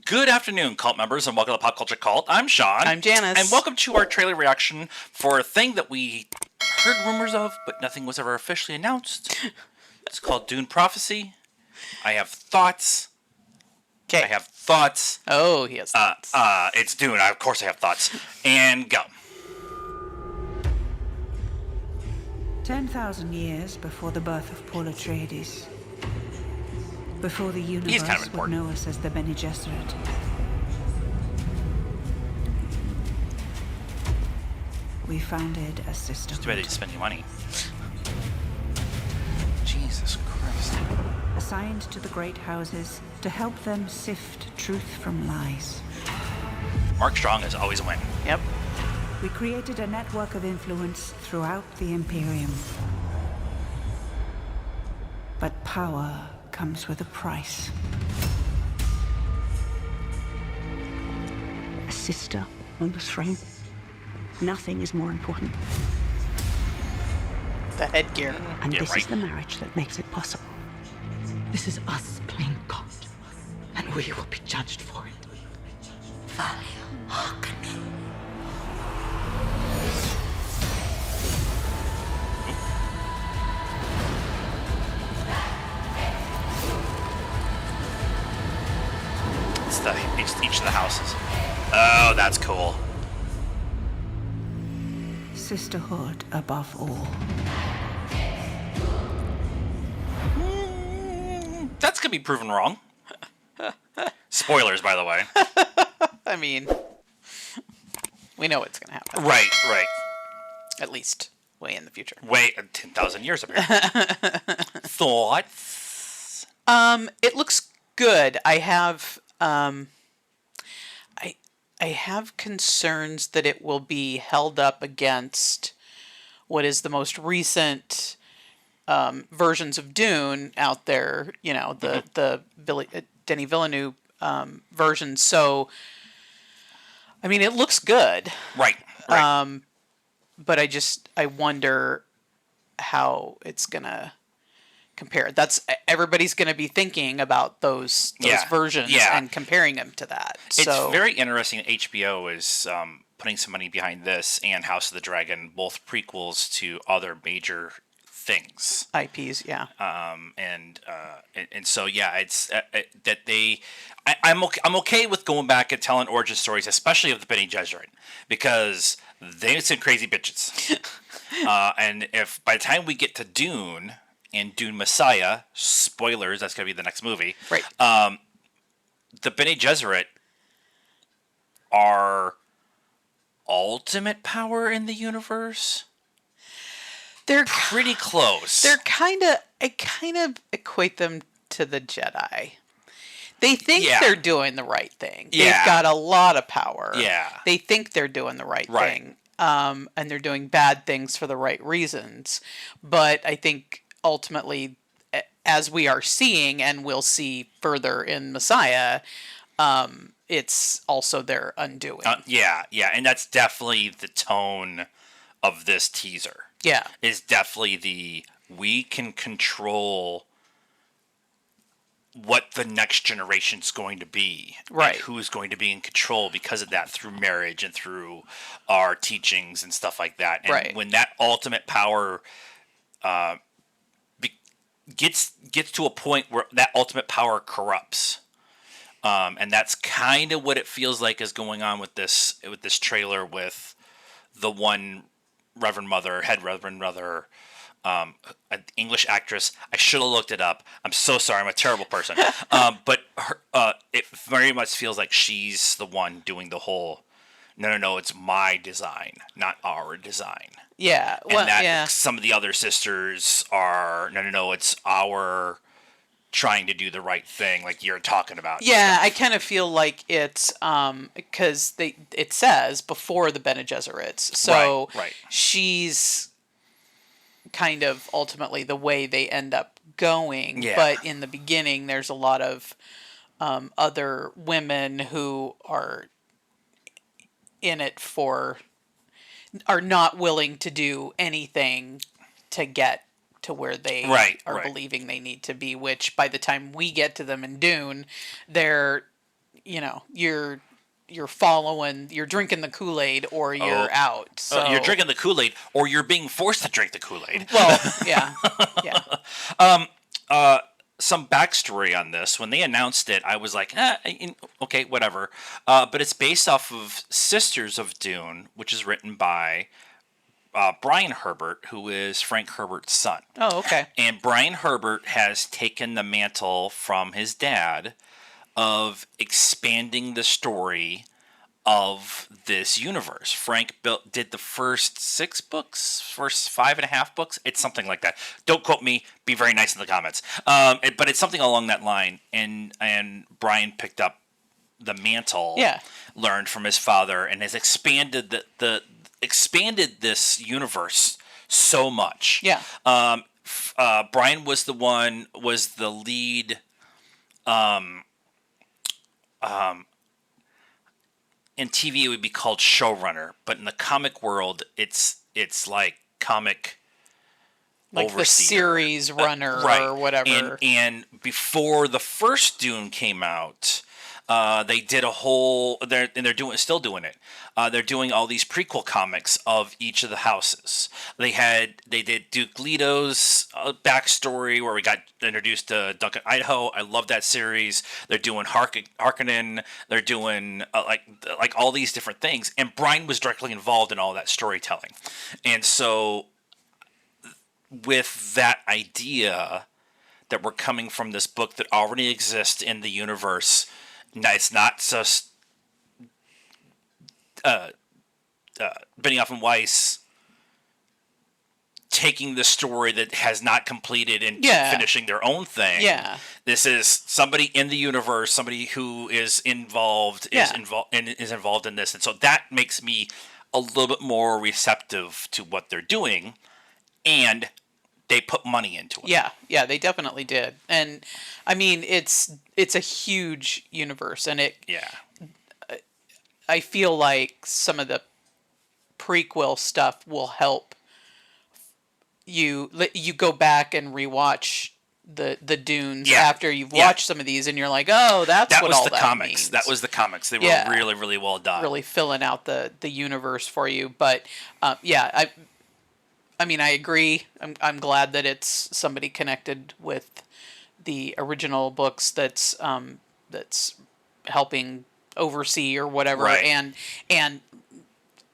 Good afternoon, cult members, and welcome to Pop Culture Cult. I'm Sean. I'm Janice. And welcome to our trailer reaction for a thing that we heard rumors of, but nothing was ever officially announced. It's called Dune Prophecy. I have thoughts. Okay. I have thoughts. Oh, he has thoughts. It's Dune. Of course I have thoughts. And go. 10,000 years before the birth of Paul Atreides. Before the universe kind of would important. know us as the Bene Gesserit. We founded a Just ready to sisterhood, spend your money. Jesus Christ. assigned to the great houses to help them sift truth from lies. Mark Strong is always a win. Yep. We created a network of influence throughout the Imperium. But power comes with a price. A sister on the throne. Nothing is more important. The headgear. And Yeah, this right. is the marriage that makes it possible. This is us playing God. And we will be judged for it. It's each of the houses. Oh, that's cool. Sisterhood above all. That's gonna be proven wrong. Spoilers, by the way. I mean, we know what's going to happen. Right. At least way in the future. Wait, 10,000 years apparently. Thoughts? It looks good. I have I have concerns that it will be held up against what is the most recent versions of Dune out there. You know, the Denis Villeneuve version. So, I mean, it looks good. Right. But I wonder how it's gonna compare. That's everybody's gonna be thinking about those versions and comparing them to that. It's very interesting that HBO is putting some money behind this and House of the Dragon, both prequels to other major things. IPs, yeah. And so it's that they. I'm okay with going back and telling origin stories, especially of the Bene Gesserit, because they're some crazy bitches. And if by the time we get to Dune and Dune Messiah, spoilers, that's gonna be the next movie. Right. The Bene Gesserit are ultimate power in the universe. They're Pretty close. I kind of equate them to the Jedi. They think they're doing the right thing. Yeah. They've got a lot of power. Yeah. They think they're doing the right thing. And they're doing bad things for the right reasons. But I think ultimately, as we are seeing and we'll see further in Messiah, it's also their undoing. And that's definitely the tone of this teaser. Yeah. Is definitely we can control what the next generation's going to be. Right. And who's going to be in control because of that through marriage and through our teachings and stuff like that. And when that ultimate power gets to a point where that ultimate power corrupts. And that's kind of what it feels like is going on with this trailer with the one head Reverend Mother, an English actress. I should have looked it up. I'm so sorry. I'm a terrible person. But it very much feels like she's the one doing the whole, no, it's my design, not our design. Yeah. Well, and some of the other sisters are, no, it's our trying to do the right thing, like you're talking about. Yeah, I kind of feel like it's because it says before the Bene Gesserits, so right. She's kind of ultimately the way they end up going. Yeah. But in the beginning, there's a lot of other women who are in it are not willing to do anything to get to where they are believing they need to be, which by the time we get to them in Dune, they're you're following, you're drinking the Kool-Aid or you're out. So You're drinking the Kool-Aid, or you're being forced to drink the Kool-Aid. well, yeah, yeah, Some backstory on this: when they announced it, I was like, okay, whatever. But it's based off of Sisters of Dune, which is written by Brian Herbert, who is Frank Herbert's son. Oh, okay. And Brian Herbert has taken the mantle from his dad of expanding the story of this universe. Frank did the first 6 books, first 5.5 books. It's something like that. Don't quote me. Be very nice in the comments. But it's something along that line. And Brian picked up the mantle, Yeah. learned from his father, and has expanded expanded this universe so much. Yeah. Brian was the lead. In TV, it would be called showrunner, but in the comic world, it's like comic Like the overseer. series runner Right. or whatever. And before the first Dune came out, they did a whole. They're still doing it. They're doing all these prequel comics of each of the houses. They did Duke Leto's backstory, where we got introduced to Duncan Idaho. I love that series. They're doing Harkonnen. They're doing like all these different things. And Brian was directly involved in all that storytelling. And so, with that idea that we're coming from this book that already exists in the universe, it's not just Benioff and Weiss taking the story that has not completed and finishing their own thing. Yeah. This is somebody in the universe, somebody who is involved, is involved in this. And so that makes me a little bit more receptive to what they're doing. And they put money into it. Yeah, they definitely did. And I mean, it's a huge universe, and I feel like some of the prequel stuff will help you go back and rewatch the Dunes after you've watched some of these, and you're like, oh, that was all the that comics. means. That was the comics. They were really, really well done. Really filling out the universe for you. But I mean, I agree. I'm glad that it's somebody connected with the original books that's helping oversee or whatever. Right. And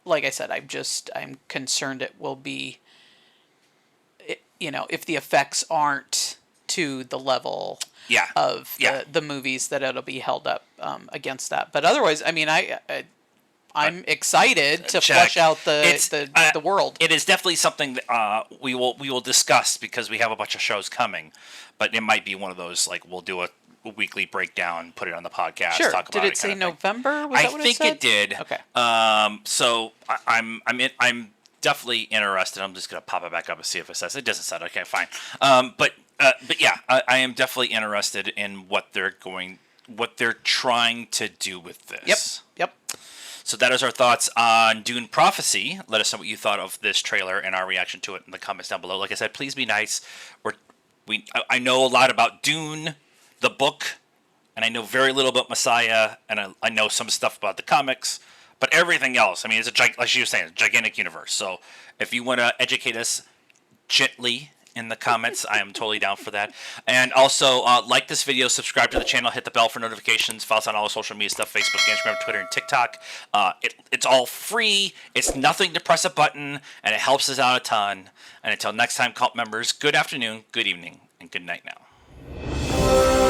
like I said, I'm concerned it will be, if the effects aren't to the level of the movies, that it'll be held up against that. But otherwise, I mean, I'm excited to flesh out the world. It is definitely something that we will discuss, because we have a bunch of shows coming. But it might be one of those, like, we'll do a weekly breakdown, put it on the podcast. Sure. Talk about Did it say November? Was I that what think it said? it did. Okay. So I'm definitely interested. I'm just gonna pop it back up and see if it says. It doesn't say. Okay, fine. But yeah, I am definitely interested in what they're trying to do with this. Yep. So that is our thoughts on Dune Prophecy. Let us know what you thought of this trailer and our reaction to it in the comments down below. Like I said, please be nice. I know a lot about Dune, the book, and I know very little about Messiah, and I know some stuff about the comics, but everything else, I mean, like she was saying, it's a gigantic universe. So if you want to educate us gently in the comments, I am totally down for that. And also, like this video, subscribe to the channel, hit the bell for notifications, follow us on all the social media stuff, Facebook, Instagram, Twitter, and TikTok. It's all free. It's nothing to press a button, and it helps us out a ton. And until next time, cult members, good afternoon, good evening, and good night now.